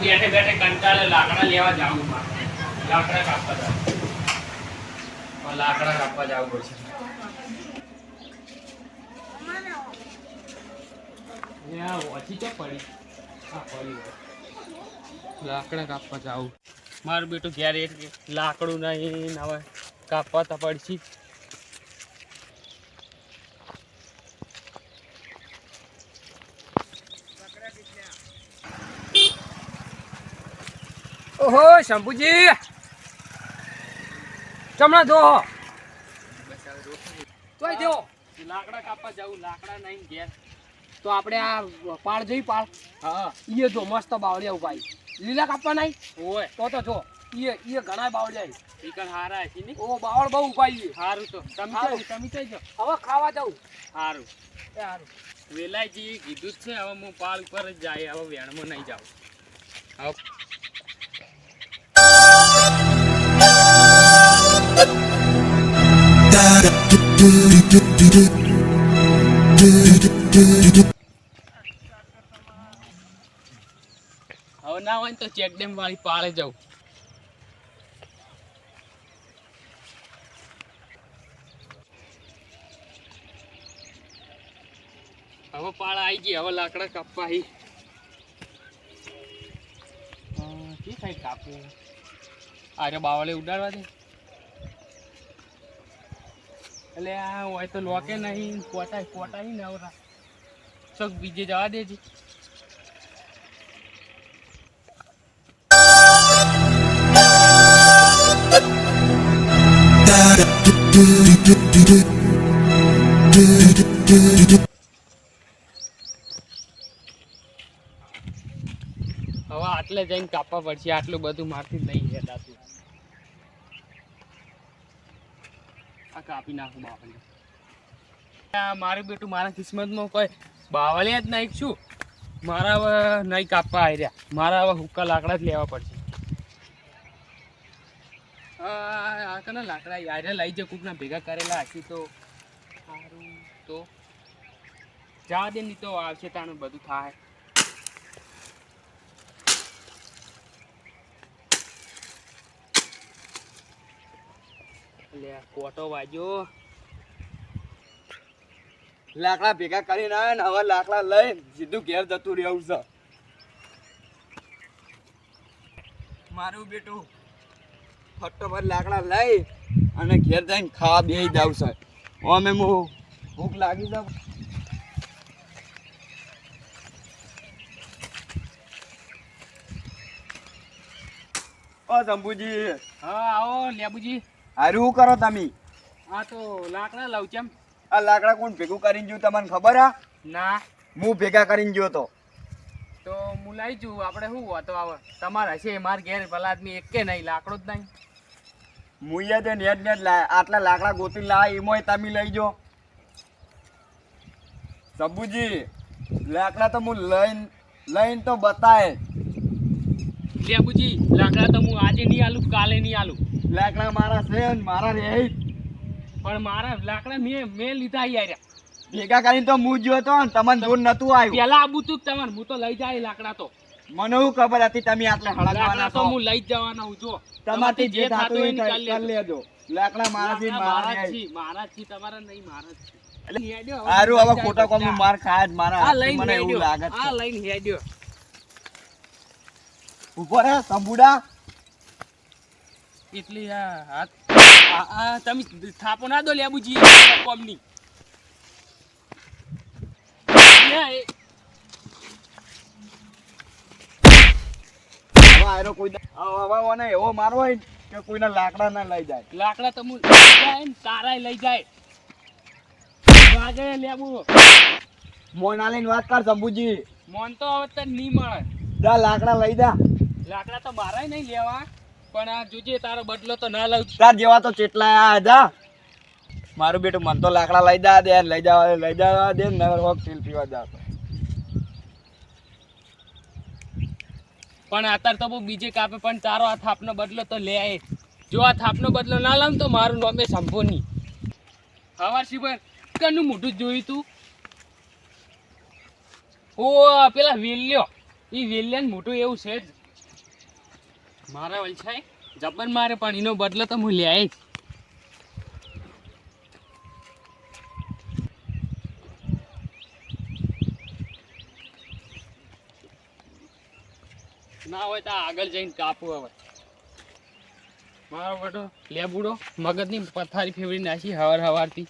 બેઠે બેઠે કંટાળે લાકડા લેવા જાવું લાકડા કાપવા જવું પડશે. લાકડા કાપવા જાવું મારું બેટું ઘેર લાકડું નહીં હવે કાપવા તો પડશે. ઓહો શંભુજી ચમણા જો તોય દેવો લાકડા કાપવા જાવું લાકડા નહીં ઘેર. તો આપણે આ પાળ જોઈ પાળ હા ઈએ જો મસ્ત બાવળિયા ઉભાઈ લીલા કાપવા નહીં ઓય તો જો ઈએ ઘણા બાવળિયા ઈકણ હારા છે ને. ઓ બાવળ બહુ ઉભાઈ સારું તો તમે જો હવે ખાવા જાઉં સારું એ સારું વેલાઈજી કીધું જ છે. હવે હું પાળ ઉપર જ જાય હવે વેણમાં નહીં જાઉં. હવે ના હોય ને તો ચેકડેમ વાળી પાળે જાઉં. હવે પાળ આવી ગઈ. હવે લાકડા કાપવા આવી શું થાય કાપવું. અરે બાવળે ઉડાડવા દે એટલે આ હોય તો લોકે નહીં કોટા નહીં નવરા શોખ બીજે જવા દેજે. હવે આટલે જઈને કાપવા પડશે. આટલું બધું મારથી નહીં હેડાતું. આ કાપી નાખું બાવળિયા. મારું બેટું મારા કિસ્મતમાં કોઈ બાવળિયા જ નહીં. શું મારા હવે નહીં કાપવા આવી રહ્યા. મારા હવે હુક્કા લાકડા જ લેવા પડશે. આ કને લાકડા યારે લઈ જાય કોકના ભેગા કરેલા હશે તો સારું. તો જવા દે નહીં તો આવશે તાનું બધું થાય. કોટો વાગ્યો. લાકડા ભેગા કરીને આવે ને હવે લાકડા લઈ સીધું ઘેર જતું રહેવું છે. મારું બેટું ફટોફટ લાકડા લઈ અને ઘેર જઈને ખાવા બેસી જાવ છે. અમે ભૂખ લાગી જાવ. ઓ શંભુજી. હા આવો લેબુજી. હારું શું કરો તમે? હા તો લાકડા લઉં ચમ. આ લાકડા કોણ ભેગું કરીને ગયું તમને ખબર હા? ના હું ભેગા કરીને ગયો તો હું લઈ જઉં. આપણે શું હતો આવે તમારે હશે માર ઘેર ભલા આદમી એક કે નહીં લાકડો જ નહીં. મુઈએ તો નેટ આટલા લાકડા ગોતી લાવે એમાંય તમે લઈ જો. શંભુજી લાકડા તો હું લઈને તો બતાય. લેબુજી લાકડા તો હું આજે નહીં આલું કાલે નહીં આલું. લાકડા મારા છે ને મારા રહે પણ મારા લાકડા મેં લીધા યાર. ભેગા કરીને તો હું જ્યો તો ને તમને જોર નતું આવ્યું. પેલા આબુ તું તમારે હું તો લઈ જાય લાકડા તો. મને શું ખબર હતી તમે આટલા હળગવાના તો હું લઈ જ જવાના હું. જો તમારથી જે થાતું હોય કરી લેજો. લાકડા મારાથી મારા જ તમારા નહીં મારા જ છે. હારું હવે ખોટા કોમ માર ખાય જ મારા. મને એવું લાગે છે. આ લઈને હેડ્યો. ઉભો રે સંબુડા. એટલી હાથ તમે થાપો ના દો લેબુજી કોમની. એવો મારવો હોય કે કોઈના લાકડા ના લઈ જાય. લાકડા તો તારા લઈ જાય. લેબુ મોના લઈને વાત કર શંભુજી. મોન તો હવે તને નહીં મળે. જા લાકડા લઈ જા. લાકડા તો મારા નહીં લેવા પણ આ જોજે તારો બદલો તો ના લઉં. તાર જેવા તો ચેટલા આ જા. મારું બેટું મન તો લાકડા લઈ જા દે લઈ જવા દે નગર હોક તેલ પીવા જા. પણ અત્યારે તો બહુ બીજે કાપે પણ તારો આ થાપનો બદલો તો લે આય. જો આ થાપનો બદલો ના લાવ તો મારું નામ એ સંભો નહીં. હવાર શિવર કનું મોઢું જ જોયું તું? ઓ પેલા વેલ્યો, એ વેલ્યાને મોટું એવું છે જ. મારા વલછાય જબર મારે પણ એનો બદલો તો હું લે જ. ના હોય તો આગળ જઈને કાપવું. હવે મારો બેટો લેબુડો મગજની પથારી ફેવરી નાખી હવારથી.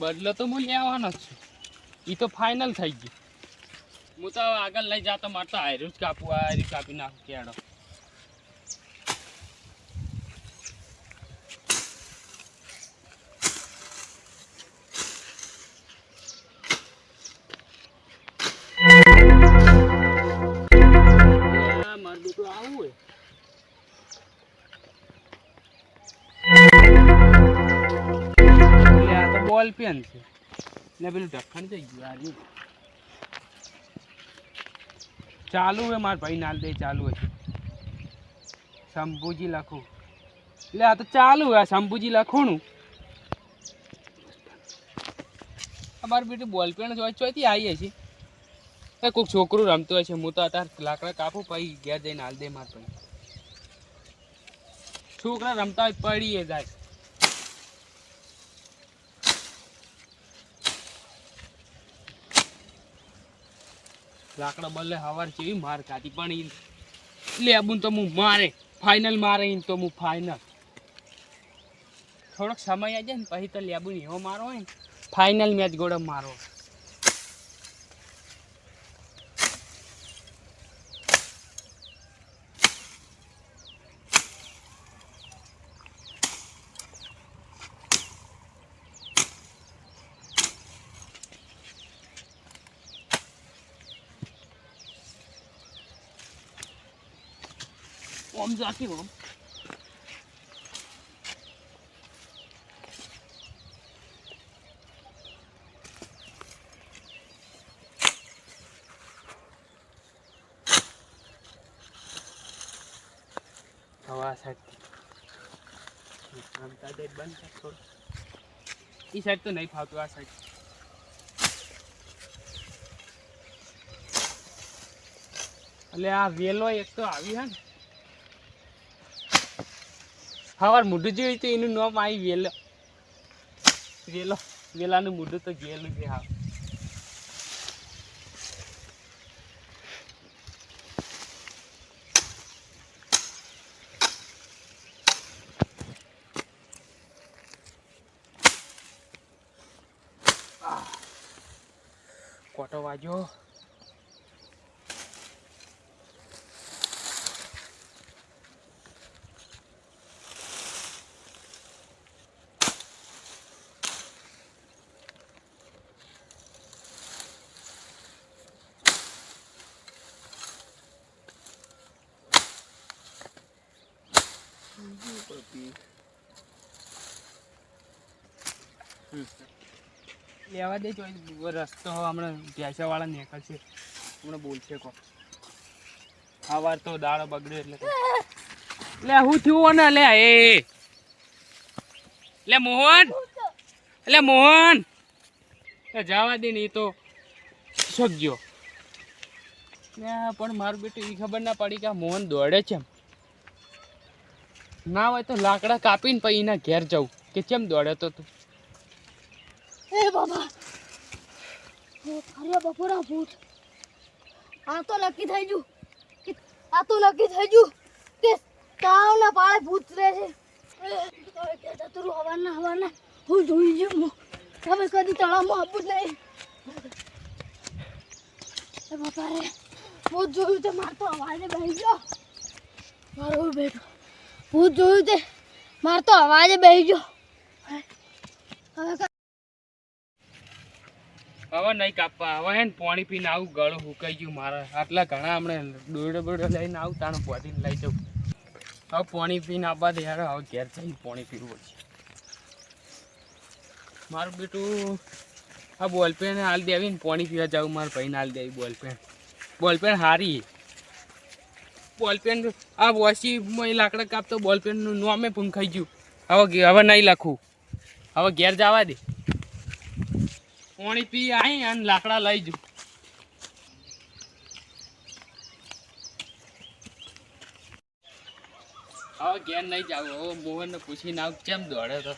બદલો તો હું લેવાનો જ છું, એ તો ફાઇનલ થઈ ગયું. હું તો આગળ લઈ જાતો મારે તો હાર્યું જ કાપવું, હાર્યું કાપી નાખું કેડો. મારું બેટું આવું હોય બોલ પેન છે ને પેલું ઢક્કણ થઈ ગયું આજે ચાલુ હે. મારા ભાઈ નાલ દે ચાલુ હશે. શંભુજી લખું એટલે આ તો ચાલુ હે. શંભુજી લખોનું અમારું બેટું બોલ પેન ચોથી આવી હશે. કોઈક છોકરું રમતું હોય છે. હું તો અત્યારે લાકડા કાપું પછી ઘેર જઈને હાલ દે. માર ભાઈ છોકરા રમતા હોય પડીએ જાય. લાકડા બદલે હવાર જેવી માર ખાધી પણ લેબુન તો હું મારે ફાઇનલ મારે તો હું ફાઇનલ. થોડોક સમય આવી જાય ને પછી તો લેબુન એવો મારો હોય ને ફાઇનલ મેચ ગોળો મારો. ઓમ જાતી ઓમ હવા સાઈડ રમતા દે બંધ કર થોડું. એ સાઈડ તો નહીં ફાવતું, આ સાઈડ. એટલે આ વેલો એક તો આવી હે ને હવાર મોઢું જોયું તો એનું નામ આવી વેલો. વેલો વેલાનું મોઢું તો ગયેલું છે. હા કોટો વાજો. લેવા દે જો રસ્તો હમણાં ભેંસા વાળા નીકળશે, હમણાં બોલશે કો. આ વાર તો દાડો બગડ્યો એટલે લે હું થયું ને લે એ લે મોહન, એટલે મોહન એ જવા દે ને. એ તો સગ્યો પણ મારું બેટું એ ખબર ના પડી કે આ મોહન દોડે છે. ના હોય તો લાકડા કાપીને પછી એના ઘેર જવું કે કેમ દોડે તો તું. એ બાબા અરે બપોરા ભૂત આ તો નક્કી થઈ ગયું કે તાવના પાળે ભૂત રહે છે. હવાના હું જોઈ જઉં હવે કદી તળાવમાં આપવું જ નહીં. એ બાપા રે ભૂત જોયું તે મારતો અવાજે બેસી ગયો. મારો બેટો ભૂત જોયું તે મારતો અવાજે બેસી ગયો. હવે નહીં કાપવા. હવે હે ને પાણી પીને આવું, ગળું હુકાઈ ગયું મારા. આટલા ઘણા હમણાં દોડો બોડો લઈને આવું તાણે બોધીને લઈ જાઉં. હવે પાણી પીને આવવા દે યાર. હવે ઘેર જઈને પાણી પીવું પડશે. મારું બેટું આ બોલપેન હાલ દેવીને પાણી પીવા જાઉં. મારા ભાઈને હાલ દેવી બોલપેન. બોલપેન હારી બોલપેન. આ વોશીમાં લાકડા કાપતો બોલપેનનું નામે પૂંખાઈ ગયું. હવે નહીં લખું, હવે ઘેર જવા દે. પાણી પી આવી અને લાકડા લઈ જઉં. હવે ઘેર નહીં જાવ. હવે મોહનને પૂછીને આવ કેમ દોડે તો.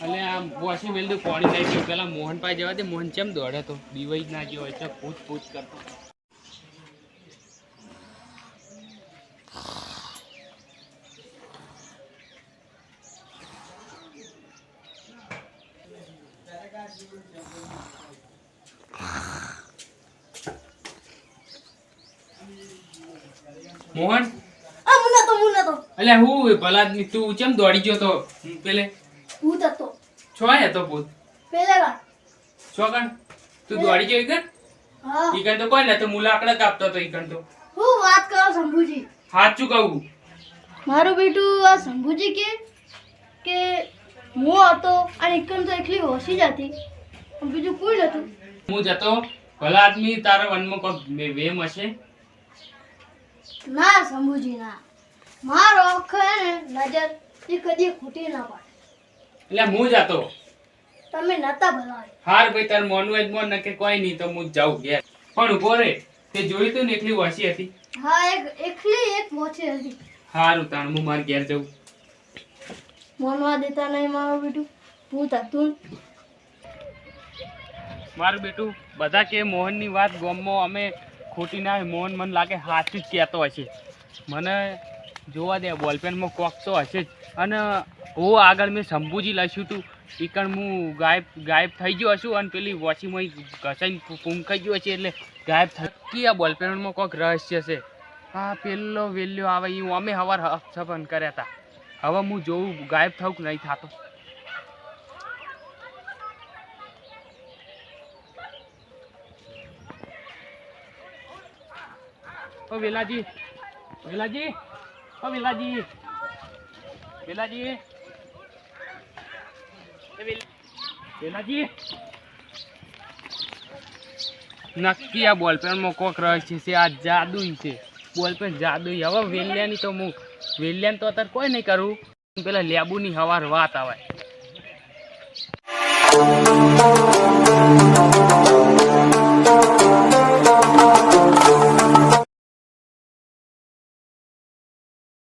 અને આ વોશિંગ વેલ પાણી લઈ ગયું. પેલા મોહન પાસે જવા દે. મોહન કેમ દોડે તો દીવાઈ ના ગયો હોય તો પૂછ કરતો. મોહન અલ્યા હું ભલા તું કેમ દોડી ગયો તો પેલે? ભૂત હતો છોય હતો ભૂત પેલા. છોકણ તું દોડી ગયો ઈકન? હા ઈકન તો કોઈ નતો, મુલાકડા કાપતો હતો ઈકન તો. હું વાત કરો શંભુજી. સાચું કહું. મારું બેટું આ શંભુજી કે હું હતો અને એકમ તો એકલી હોશી જ હતી, બીજું કોઈ નતું. હું જતો ભલા આદમી તારા વનમાં કોઈક વેમ હશે. ના શંભુજી ના, મારો આંખો હે ને નજર એ કદી ખોટી ના પાડે. એટલે હું જતો. તમે નતા ભલાવે. હાર ભાઈ તાર મોનું જ મોન નકે કોઈ નહીં તો હું જાઉં ઘેર. પણ ઉભો રે, તે જોયું તું ને એકલી વસી હતી. હા એકલી એક મોચી હતી. હારું તાણ હું માર ઘેર જઉં. મોનવા દેતા નહીં મારું બેટું ભૂત હતું. મારું બેટું બધા કે મોહનની વાત ગામમાં અમે ખોટી ના. મોહન મને લાગે સાચું જ કહેતો હશે. મને જોવા દે, બોલપેનમાં કોક તો હશે જ. અને હું આગળ મેં શંભુજી લખ્યું હતું ઈકણ હું ગાયબ થઈ ગયો હશું અને પેલી વોચીમાં ઘસાઈને પૂંખાઈ ગયો હશે એટલે ગાયબ થઈ. આ બોલપેનમાં કોઈક રહસ્ય છે. હા પેલો વેલ્યો આવે એ અમે સવાર હફસફન કર્યા હતા. હવે હું જોઉં ગાયબ થવું કે નહીં થતો. ઓ વેલાજી, વેલાજી, ઓ વેલાજી, વેલાજી, વેલાજી. નક્કી આ બોલપેનમાં કોક રહસ્ય છે. આ જાદુ છે બોલપેન, જાદુ. હવે વેલ્યાની તો હું વેલ્યાને તો અત્યારે કોઈ નહીં કરું. પેલા લેબુની હવાર વાત આવે.